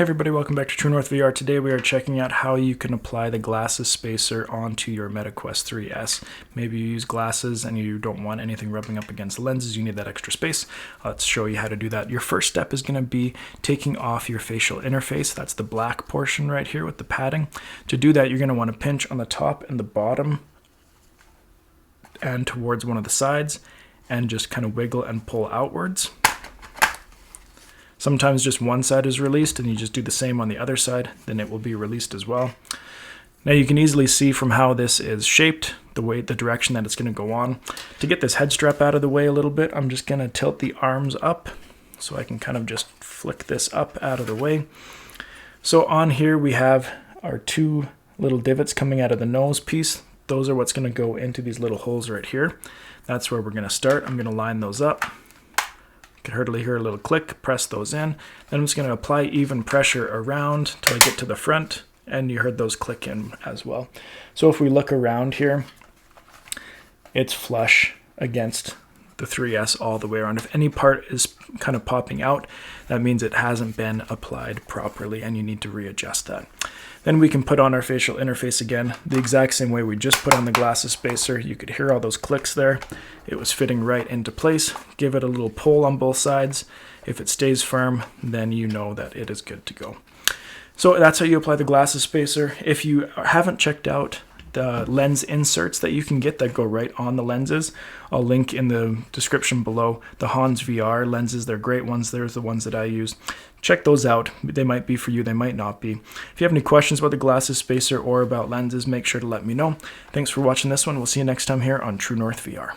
Hey everybody, welcome back to True North VR. Today we are checking out how you can apply the glasses spacer onto your MetaQuest 3S. Maybe you use glasses and you don't want anything rubbing up against the lenses, you need that extra space. Let's show you how to do that. Your first step is going to be taking off your facial interface. That's the black portion right here with the padding. To do that, you're going to want to pinch on the top and the bottom and towards one of the sides and just kind of wiggle and pull outwards. Sometimes just one side is released and you just do the same on the other side, then it will be released as well. Now you can easily see from how this is shaped, the direction that it's going to go on. To get this head strap out of the way a little bit, I'm just going to tilt the arms up so I can kind of just flick this up out of the way. So on here we have our two little divots coming out of the nose piece. Those are what's going to go into these little holes right here. That's where we're going to start. I'm going to line those up. You can hardly hear a little click, press those in. Then I'm just going to apply even pressure around till I get to the front, and you heard those click in as well. So if we look around here, it's flush against the 3S all the way around. If any part is kind of popping out, that means it hasn't been applied properly and you need to readjust that. Then we can put on our facial interface again, the exact same way we just put on the glasses spacer. You could hear all those clicks there. It was fitting right into place. Give it a little pull on both sides. If it stays firm, then you know that it is good to go. So that's how you apply the glasses spacer. If you haven't checked out the lens inserts that you can get that go right on the lenses, I'll link in the description below. The Hans VR lenses, they're great ones. There's the ones that I use. Check those out. They might be for you, they might not be. If you have any questions about the glasses spacer or about lenses, make sure to let me know. Thanks for watching this one. We'll see you next time here on True North VR.